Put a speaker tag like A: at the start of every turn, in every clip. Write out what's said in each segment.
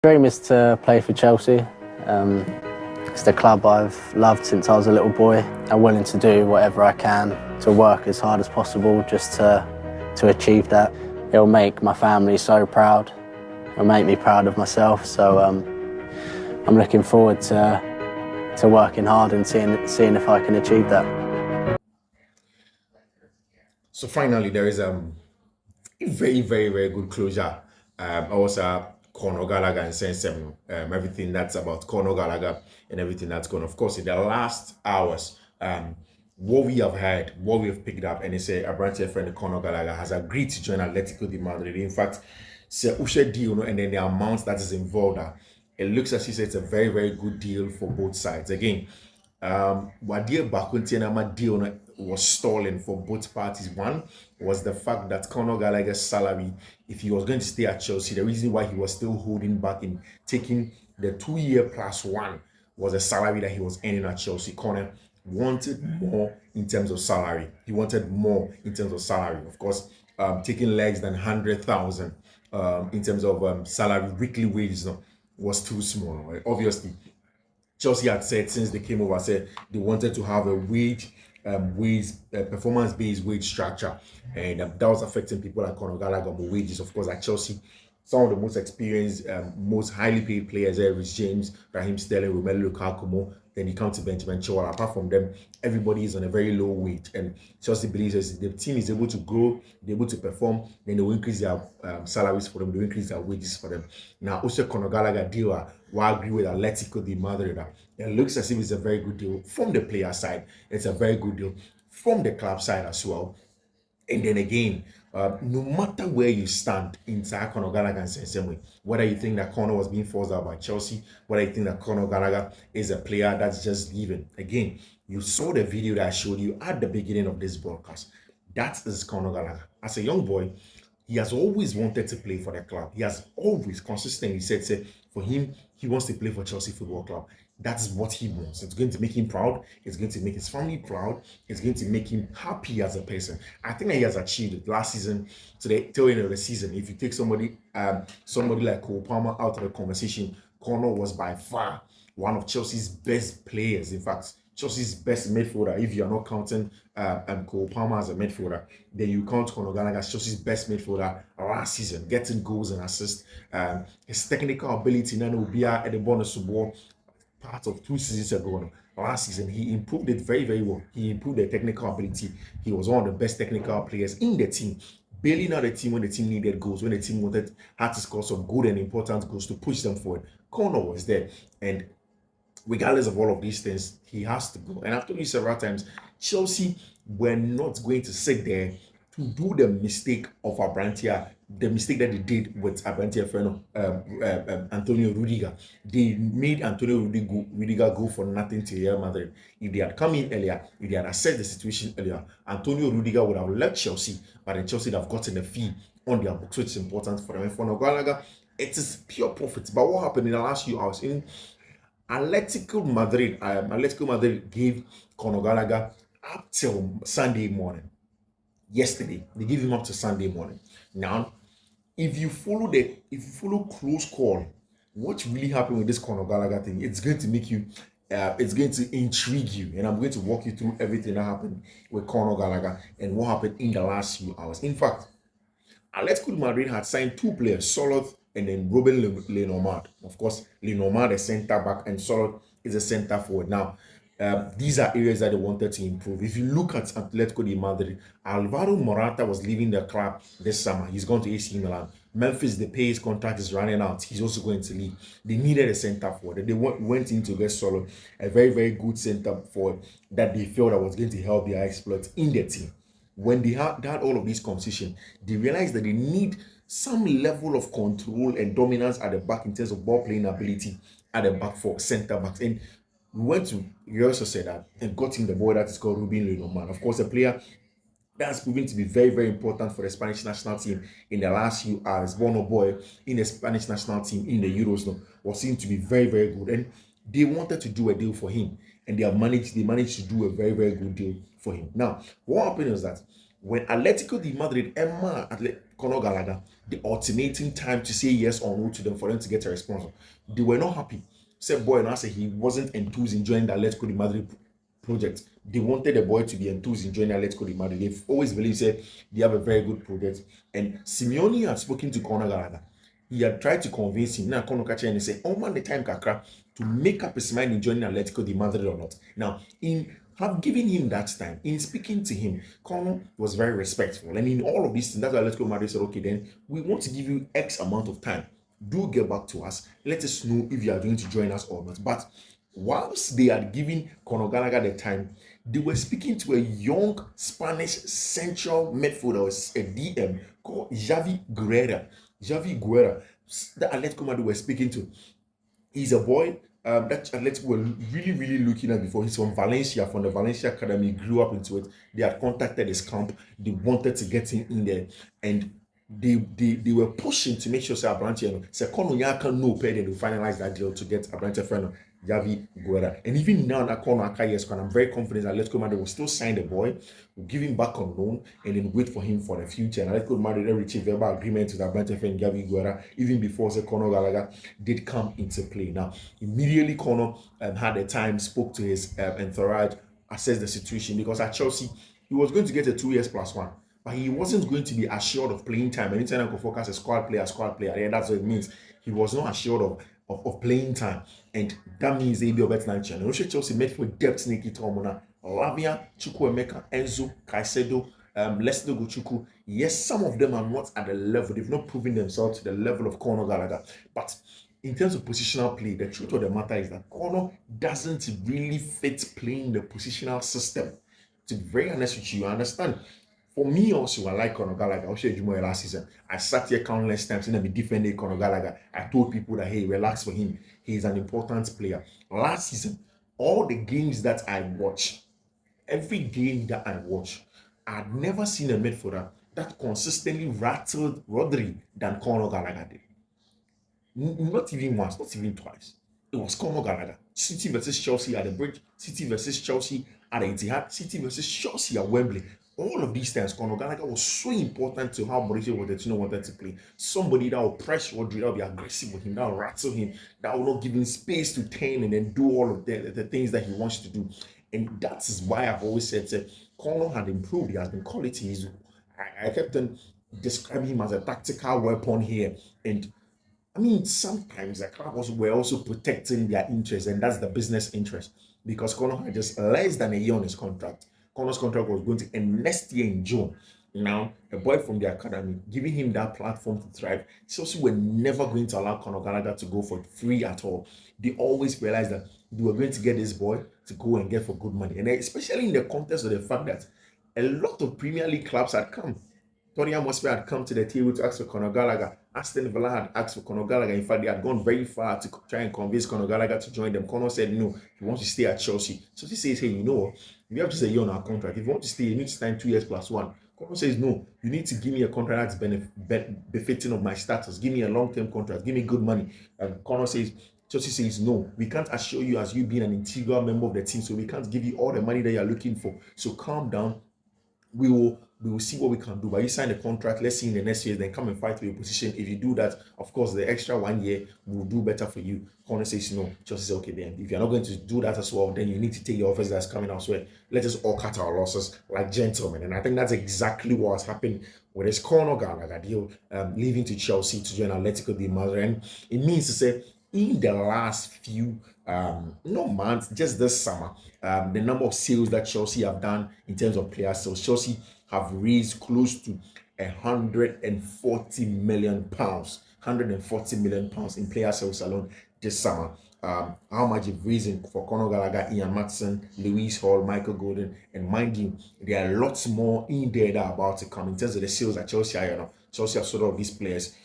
A: Dream is to play for Chelsea. It's the club I've loved since I was a little boy. I'm willing to do whatever I can to work as hard as possible just to achieve that. It'll make my family so proud. It'll make me proud of myself. So I'm looking forward to working hard and seeing if I can achieve that.
B: So finally, there is a very, very, very good closure. Also, Conor Gallagher and sense everything that's about Conor Gallagher and everything that's gone. Of course, in the last hours, what we have heard, what we have picked up, and it's a branch friend, Conor Gallagher, has agreed to join Atletico Madrid. In fact, it's a Ushe deal, and then the amount that is involved, it looks as if it's a very, very good deal for both sides. Again, Wadia Bakunti and Amadio was stalling for both parties. One was the fact that Conor Gallagher's salary, if he was going to stay at Chelsea, the reason why he was still holding back in taking the 2-year plus one was the salary that he was earning at Chelsea. Conor wanted more in terms of salary. He wanted more in terms of salary. Of course, taking less than 100,000 in terms of salary, weekly wages was too small. Right? Obviously, Chelsea had said since they came over, said they wanted to have a performance-based wage structure, and that was affecting people like Conor Gallagher wages. Of course, at Chelsea, some of the most experienced, most highly paid players there is James, Raheem Sterling, Romelu Lukaku. Then you come to Benjamin Chilwell. Apart from them, everybody is on a very low wage, and Chelsea believes if the team is able to grow, they're able to perform, then they will increase their salaries for them, they will increase their wages for them. Now, also Conor Gallagher deal, I agree with Atletico Madrid. It looks as if it's a very good deal from the player side. It's a very good deal from the club side as well. And then again, no matter where you stand inside Conor Gallagher in the same way, whether you think that Conor was being forced out by Chelsea, whether you think that Conor Gallagher is a player that's just leaving, again, you saw the video that I showed you at the beginning of this broadcast. That is Conor Gallagher. As a young boy, he has always wanted to play for the club. He has always consistently said for him, he wants to play for Chelsea Football Club. That's what he wants. It's going to make him proud. It's going to make his family proud. It's going to make him happy as a person. I think that he has achieved it last season to the tail end of the season. If you take somebody like Cole Palmer out of the conversation, Conor was by far one of Chelsea's best players. In fact, Chelsea's best midfielder, if you are not counting Cole Palmer as a midfielder, then you count Conor Gallagher as Chelsea's best midfielder last season, getting goals and assists. His technical ability, Ubia at the bonus ball, part of 2 seasons ago. Last season, he improved it very, very well. He improved the technical ability. He was one of the best technical players in the team, bailing out the team when the team needed goals, when the team had to score some good and important goals to push them forward. Conor was there, and regardless of all of these things, he has to go. And I've told you several times, Chelsea were not going to sit there to do the mistake of Abrantia, the mistake that they did with Abrantia Freno, Antonio Rudiger. They made Antonio Rudiger go for nothing to Real Madrid. If they had come in earlier, if they had assessed the situation earlier, Antonio Rudiger would have left Chelsea, but then Chelsea would have gotten a fee on their books, which is important for them. And for Gallagher, it is pure profit. But what happened in the last few hours? Atletico Madrid gave Conor Gallagher up till Sunday morning. Yesterday, they gave him up to Sunday morning. Now, if you follow close call, what really happened with this Conor Gallagher thing, it's going to make you, it's going to intrigue you, and I'm going to walk you through everything that happened with Conor Gallagher and what happened in the last few hours. In fact, Atletico Madrid had signed 2 players, Solot and then Ruben Lenormand. Of course, Lenormand is center back and Solot is a center forward. Now, these are areas that they wanted to improve. If you look at Atletico de Madrid, Alvaro Morata was leaving the club this summer. He's gone to AC Milan. Memphis, the pay his contract is running out. He's also going to leave. They needed a center forward. They went in to get Solot, a very, very good center forward that they felt that was going to help their exploits in their team. When they had all of these conversation, they realized that they need some level of control and dominance at the back in terms of ball playing ability at the back for center backs. And we went to Real Sociedad and got him the boy that is called Ruben Lenormand. Of course, a player that's proven to be very, very important for the Spanish national team in the last few hours. Bono boy in the Spanish national team in the Euros was seen to be very, very good. And they wanted to do a deal for him. And they managed to do a very, very good deal for him. Now, what happened is that when Atletico de Madrid Conor Gallagher, the alternating time to say yes or no to them for them to get a response. They were not happy. Said boy and I said he wasn't enthused in joining the Atletico Madrid project. They wanted the boy to be enthused in joining Atletico Madrid. They've always believed said they have a very good project. And Simeone had spoken to Conor Gallagher. He had tried to convince him. Now Conor catch and say, "Oh man, the time kakra to make up his mind in joining Atletico de Madrid or not." Now, in have given him that time, in speaking to him, Conor was very respectful. And in all of these things, that's why Atletico Madrid said, "Okay, then we want to give you X amount of time. Do get back to us. Let us know if you are going to join us or not." But whilst they had given Conor Gallagher the time, they were speaking to a young Spanish central midfielder, a DM called Javi Guerra. The Atletico Madrid were speaking to. He's a boy that Atletico were really, really looking at before. He's from Valencia, from the Valencia Academy. He grew up into it. They had contacted his camp. They wanted to get him in there. And they were pushing to make sure say Abrante say Conor Yaka no pay them to finalize that deal to get Abrante friend Javi Guerra. And even now that Conor Aka yes, I'm very confident that Atletico Madrid will still sign the boy, will give him back on loan, and then wait for him for the future. And Atletico Madrid reached a verbal agreement with Abrante friend Javi Guerra even before say Conor Gallagher did come into play. Now immediately Conor had a time, spoke to his entourage, assessed the situation because at Chelsea he was going to get a 2 years plus one. But he wasn't going to be assured of playing time. Anytime I could focus a squad player, yeah, that's what it means. He was not assured of playing time. And that means they'll be a better than Chelsea. No Chelsea made for depth Nikki Tomona, Lavia, Chukwuemeka, Enzo, Caicedo, Leslie Gochuku. Yes, some of them are not at the level. They've not proven themselves to the level of Conor Gallagher. But in terms of positional play, the truth of the matter is that Conor doesn't really fit playing the positional system. To be very honest with you, I understand. For me also, I like Conor Gallagher. I'll show you more last season. I sat here countless times and I be defending Conor Gallagher. I told people that, hey, relax for him. He's an important player. Last season, all the games that I watch, every game that I watch, I'd never seen a midfielder that consistently rattled Rodri than Conor Gallagher did. Not even once, not even twice. It was Conor Gallagher. City versus Chelsea at the Bridge, City versus Chelsea at the Etihad, City versus Chelsea at Wembley. All of these times, Conor Gallagher was so important to how Mauricio Pochettino wanted to play. Somebody that will press Rodri, that will be aggressive with him, that will rattle him, that will not give him space to turn and then do all of the things that he wants to do. And that is why I've always said Conor had improved. He has been quality. I kept on describing him as a tactical weapon here. And I mean, sometimes the clubs were also protecting their interests, and that's the business interest. Because Conor had just less than a year on his contract. Conor's contract was going to end next year in June. Now, a boy from the academy, giving him that platform to thrive. Chelsea were never going to allow Conor Gallagher to go for free at all. They always realized that they were going to get this boy to go and get for good money. And especially in the context of the fact that a lot of Premier League clubs had come. Tottenham Hotspur had come to the table to ask for Conor Gallagher. Aston Villa had asked for Conor Gallagher. In fact, they had gone very far to try and convince Conor Gallagher to join them. Conor said no, he wants to stay at Chelsea. Chelsea says, hey, you know what? We have just a year on our contract. If you want to stay, you need to sign 2 years plus one. Conor says, no, you need to give me a contract that's befitting of my status. Give me a long-term contract. Give me good money. And Conor says, Chelsea says, no, we can't assure you as you being an integral member of the team, so we can't give you all the money that you're looking for. So calm down. We will see what we can do. But you sign the contract, let's see in the next year, then come and fight for your position. If you do that, of course, the extra 1 year will do better for you. Conor says, no, Chelsea says, okay, then if you're not going to do that as well, then you need to take your offers that's coming elsewhere. Let us all cut our losses like gentlemen. And I think that's exactly what's happened with this Conor Gallagher deal, leaving to Chelsea to join Atletico de Madrid. And it means to say, in the last few no months, just this summer, the number of sales that Chelsea have done in terms of player sales, Chelsea have raised close to 140 million pounds, 140 million pounds in player sales alone this summer. How much you've raised for Conor Gallagher, Ian Matson, Lewis Hall, Michael Gordon, and mind you, there are lots more in there that are about to come in terms of the sales at Chelsea. Chelsea have sold out these players.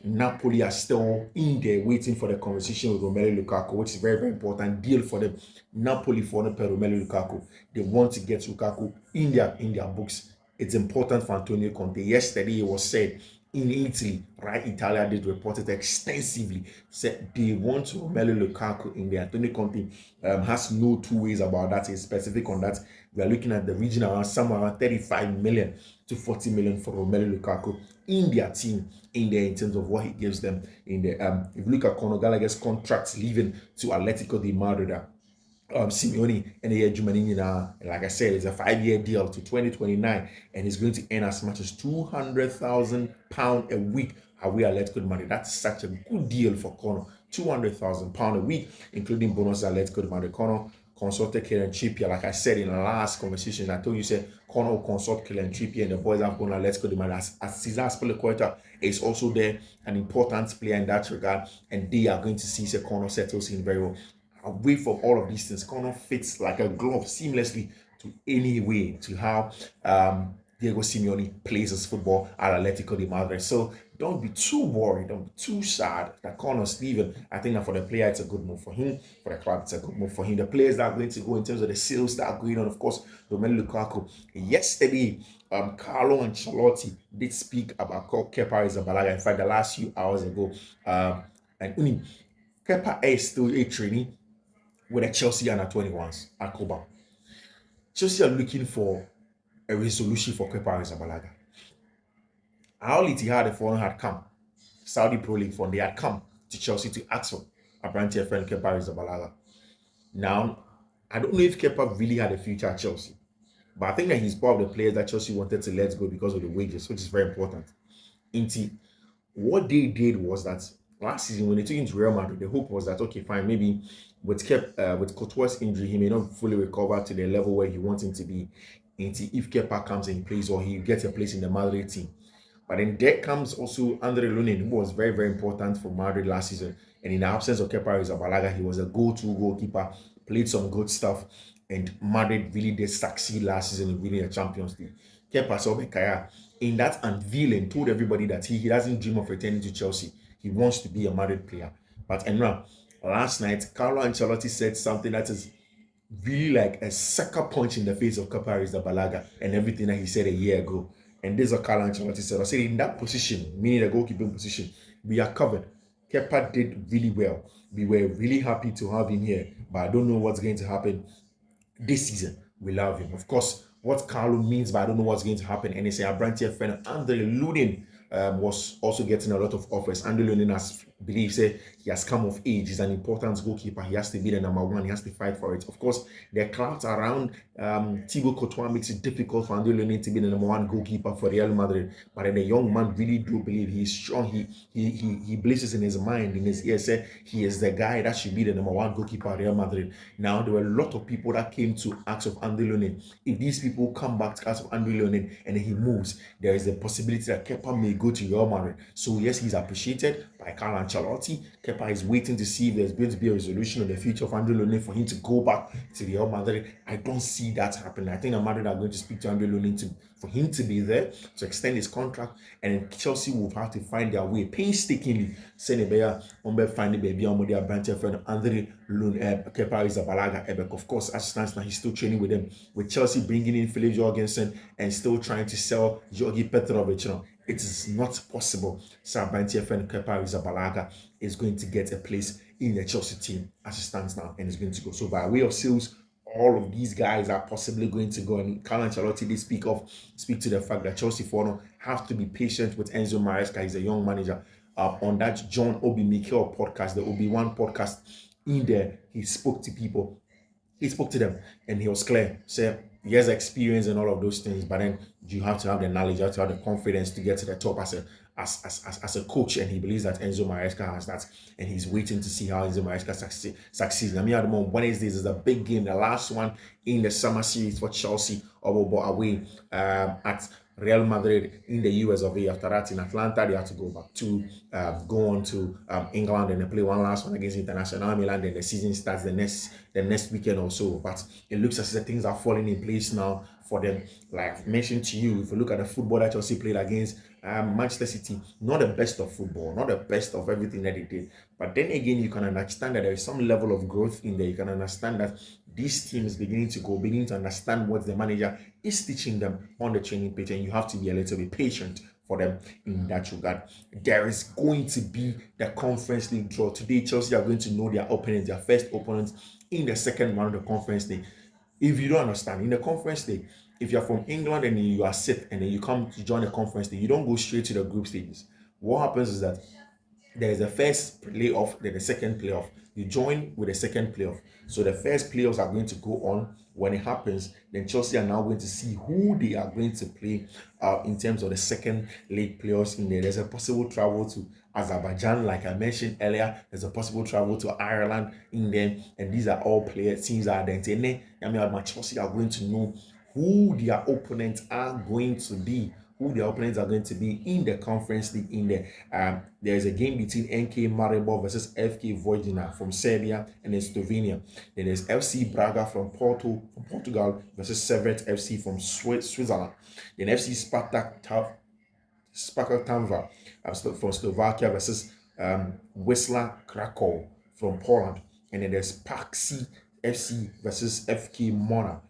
B: Napoli are still in there waiting for the conversation with Romelu Lukaku, which is a very, very important deal for them. Napoli for Romelu Lukaku. They want to get Lukaku in their books. It's important for Antonio Conte. Yesterday it was said in Italy, right? Italia did report it extensively. Said they want Romelu Lukaku in there. Antonio Conte has no two ways about that. He's specific on that. We are looking at the region around somewhere around 35 million to 40 million for Romelu Lukaku in their team, in there in terms of what he gives them in there. If you look at Conor Gallagher's contract leaving to Atletico de Madrid, Simeone and the Germany now, like I said, it's a 5-year deal to 2029, and he's going to earn as much as £200,000 a week away at Atletico de Madrid. That's such a good deal for Conor. £200,000 a week, including bonus at Atletico de Madrid. Conor consulted Kieran Trippier, like I said in the last conversation. I told you, said Conor will consult Kieran Trippier, and the boys have gone to Atletico de Madrid. As Cesar Azpilicueta is also there, an important player in that regard, and they are going to see say Conor settles in very well. Away from all of these things, Conor fits like a glove seamlessly to any way to how Diego Simeone plays his football at Atletico de Madrid. So don't be too worried, don't be too sad that Conor's leaving. I think that for the player, it's a good move for him. For the club, it's a good move for him. The players that are going to go in terms of the sales that are going on, of course, Romelu Lukaku. Yesterday, Carlo Ancelotti did speak about Kepa Arrizabalaga. In fact, the last few hours ago, and Kepa is still a trainee with the Chelsea under 21s at Koba. Chelsea are looking for a resolution for Kepa Arrizabalaga. Al Ittihad, the foreign had come, Saudi Pro League fund, they had come to Chelsea to ask for a branch friend Kepa Arrizabalaga. Now, I don't know if Kepa really had a future at Chelsea, but I think that he's part of the players that Chelsea wanted to let go because of the wages, which is very important. What they did was that last season when they took him to Real Madrid, the hope was that okay, fine, maybe with Courtois' injury, he may not fully recover to the level where he wants him to be. If Kepa comes and plays, or he gets a place in the Madrid team. But then there comes also Andre Lunin, who was very, very important for Madrid last season. And in the absence of Kepa Arrizabalaga, he was a go-to goalkeeper, played some good stuff, and Madrid really did succeed last season in winning the Champions League. Kepa Sobekaya, in that unveiling, told everybody that he doesn't dream of returning to Chelsea. He wants to be a Madrid player. But now, last night, Carlo Ancelotti said something that is really like a sucker punch in the face of Kepa Arrizabalaga and everything that he said a year ago. And this is what Carlo Ancelotti said. I said in that position, meaning the goalkeeping position, we are covered. Kepa did really well. We were really happy to have him here, but I don't know what's going to happen this season. We love him. Of course, what Carlo means, but I don't know what's going to happen. And he said, our branch friend Andre Lunin was also getting a lot of offers. Andre Lunin has believes he has come of age. He's an important goalkeeper. He has to be the number one. He has to fight for it. Of course, the clout around Thibaut Courtois makes it difficult for Andre Lunin to be the number one goalkeeper for Real Madrid. But then the young man really do believe he's strong. He believes in his mind, in his ear, said he is the guy that should be the number one goalkeeper at Real Madrid. Now, there were a lot of people that came to ask of Andre Lunin. If these people come back to ask of Andre Lunin and he moves, there is a possibility that Kepa may go to Real Madrid. So yes, he's appreciated by Carlo Ancelotti. Kepa is waiting to see if there's going to be a resolution on the future of Andre Lunin for him to go back to Real Madrid. I don't see that happening. I think that Madrid are going to speak to Andre Lunin for him to be there, to extend his contract, and Chelsea will have to find their way painstakingly. Senebeya, find the baby on their branch friend Andre Kepa Arrizabalaga. Of course, as stands now, he's still training with them. With Chelsea bringing in Philip Jorgensen and still trying to sell Georgi Petrovic, it is not possible. Branch friend Kepa Arrizabalaga is going to get a place in the Chelsea team as it stands now, and is going to go. So by way of sales, all of these guys are possibly going to go. And Carlo Ancelotti did speak to the fact that Chelsea for have to be patient with Enzo Maresca. He's a young manager. On that John Obi Mikel podcast, the Obi-Wan podcast, in there, he spoke to people. He spoke to them, and he was clear. Said he has experience and all of those things, but then you have to have the knowledge, you have to have the confidence to get to the top as a coach. And he believes that Enzo Maresca has that, and he's waiting to see how Enzo Maresca succeeds. I mean, on Wednesdays is a big game, the last one in the summer series for Chelsea, away at Real Madrid in the US of A. After that, in Atlanta, they have to go back to go on to England, and they play one last one against International Milan. Then the season starts the next weekend or so. But it looks as if things are falling in place now for them. Like I've mentioned to you, if you look at the football that Chelsea played against Manchester City, not the best of football, not the best of everything that they did. But then again, you can understand that there is some level of growth in there. You can understand that this team is beginning to understand what the manager is teaching them on the training pitch, and you have to be a little bit patient for them in that regard. There is going to be the Conference League draw. Today, Chelsea are going to know their opponents, their first opponents in the second round of the Conference League. If you don't understand, in the Conference League, if you're from England and you are sick and then you come to join the Conference League, you don't go straight to the group stages. What happens is that there's the first playoff, then the second playoff. You join with the second playoff. So the first playoffs are going to go on. When it happens, then Chelsea are now going to see who they are going to play in terms of the second league playoffs in there. There's a possible travel to Azerbaijan, like I mentioned earlier. There's a possible travel to Ireland in there. And these are all players, teams that are there. I mean, Chelsea are going to know who their opponents are going to be, in the Conference League in there. There's a game between NK Maribor versus FK Vojvodina from Serbia and then Slovenia. Then there's FC Braga from Portugal versus Servette FC from Switzerland. Then FC Spartak Tamva from Slovakia versus Wisla Krakow from Poland. And then there's Paxi FC versus FK Mona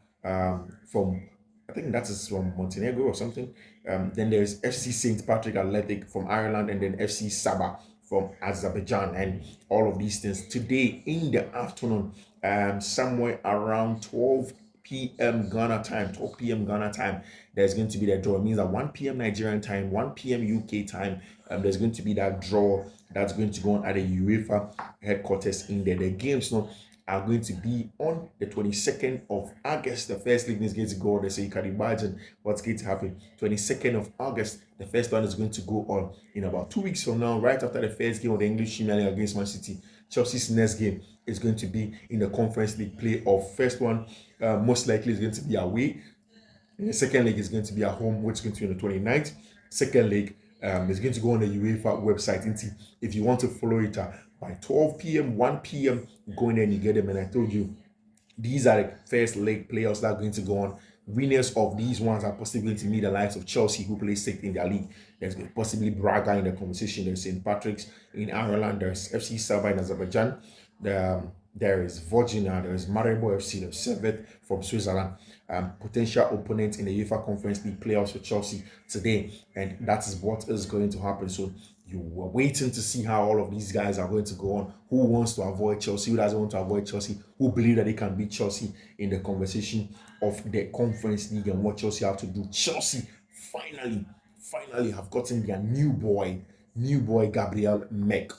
B: from, I think that is from Montenegro or something. Then there's FC St. Patrick Athletic from Ireland, and then FC Sabah from Azerbaijan, and all of these things today in the afternoon, somewhere around 12 p.m. Ghana time, there's going to be that draw. It means that 1 p.m. Nigerian time, 1 p.m. UK time, there's going to be that draw that's going to go on at the UEFA headquarters in there. The games are going to be on the 22nd of August. The first league is going to go on. So you can imagine what's going to happen. 22nd of August, the first one is going to go on in about 2 weeks from now, right after the first game of the English Premier League against Man City. Chelsea's next game is going to be in the Conference League playoff. First one, most likely, is going to be away. And the second leg is going to be at home, which is going to be on the 29th. Second leg is going to go on the UEFA website. If you want to follow it by 12 p.m., 1 p.m., go in there and you get them. And I told you, these are the first leg players that are going to go on. Winners of these ones are possibly going to meet the likes of Chelsea, who play sixth in their league. There's possibly Braga in the conversation. There's St. Patrick's in Ireland. There's FC Sabah in Azerbaijan. There is Vojvodina. There is Maribor FC. There's Servette from Switzerland. Potential opponents in the UEFA Conference League playoffs for Chelsea today. And that is what is going to happen. So you were waiting to see how all of these guys are going to go on. Who wants to avoid Chelsea? Who doesn't want to avoid Chelsea? Who believe that they can beat Chelsea in the conversation of the Conference League and what Chelsea have to do? Chelsea finally have gotten their new boy, Gabriel Mek.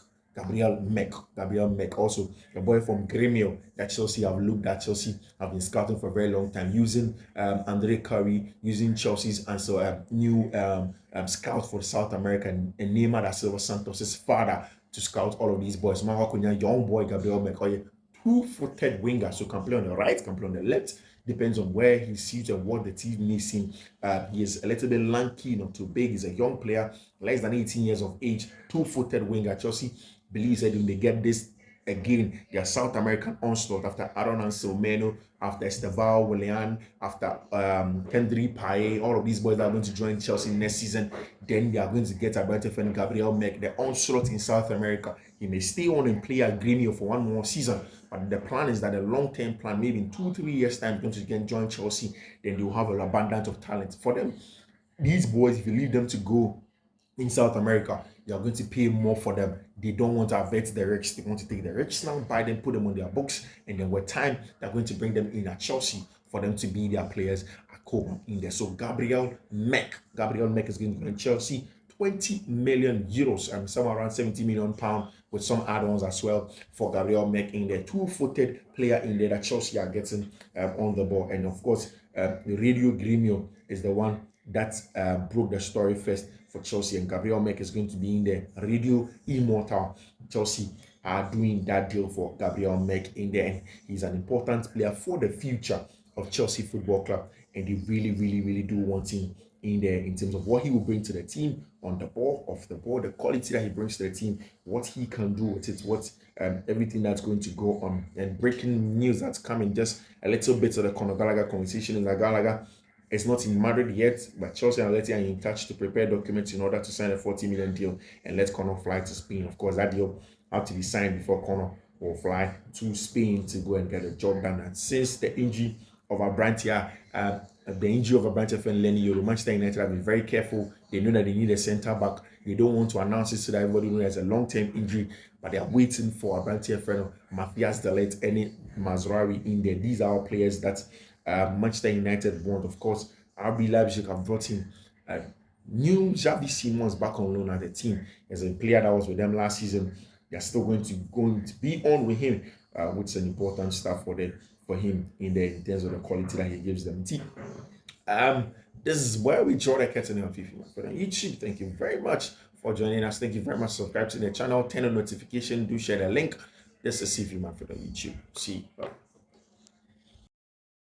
B: Also a boy from Grêmio that Chelsea have looked at. Chelsea have been scouting for a very long time, using Andre Curry, using Chelsea's and so new scout for South America, and Neymar da Silva Santos' father, to scout all of these boys. Young boy Gabriel Mek, two-footed winger, so can play on the right, can play on the left, depends on where he sees and what the team needs him. He is a little bit lanky, not too big. He's a young player, less than 18 years of age, two-footed winger. Chelsea believes that when they get this again, their South American onslaught after Aaron Anselmeno, after Estevao Willian, after Kendry Paye, all of these boys are going to join Chelsea next season. Then they are going to get a better friend, Gabriel Mek, the onslaught in South America. He may stay on and play at Grêmio for one more season, but the plan is that a long-term plan, maybe in 2-3 years' time, going to join Chelsea. Then they will have an abundance of talent for them. These boys, if you leave them to go in South America, you are going to pay more for them. They don't want to vet the rich. They want to take the rich now, buy them, put them on their books, and then with time, they're going to bring them in at Chelsea for them to be their players at Copa in there. So Gabriel Mek is going to go to Chelsea. 20 million euros and somewhere around 70 million pounds with some add-ons as well for Gabriel Mek in there. Two-footed player in there that Chelsea are getting on the ball. And of course, Radio Grêmio is the one that broke the story first for Chelsea, and Gabriel Mek is going to be in there. Radio Immortal. Chelsea are doing that deal for Gabriel Mek in there, and he's an important player for the future of Chelsea Football Club, and they really do want him in there in terms of what he will bring to the team on the ball, off the ball, the quality that he brings to the team, what he can do with it, what everything that's going to go on. And breaking news that's coming, just a little bit of the Conor Gallagher conversation, is that Gallagher is not in Madrid yet, but Chelsea and Atleti are in touch to prepare documents in order to sign a 40 million deal and let Conor fly to Spain. Of course, that deal had to be signed before Conor will fly to Spain to go and get a job done. And since the injury of Abrantia, the injury of a branch of Lenny Yoro. Manchester United have been very careful. They know that they need a centre back. They don't want to announce it so that everybody knows it's a long-term injury, but they are waiting for a branch of Matthias De Ligt, any Mazraoui in there. These are all players that Manchester United want. Of course, RB Leipzig have brought in new Xavi Simons back on loan at the team as a player that was with them last season. They're still going to be on with him, which is an important stuff for him in terms of the quality that he gives them. This is where we draw the curtain on Fiifi-Manfred on YouTube. Thank you very much for joining us. Thank you very much. Subscribe to the channel, turn on notification, do share the link. This is Fiifi-Manfred on YouTube. See you. Bye.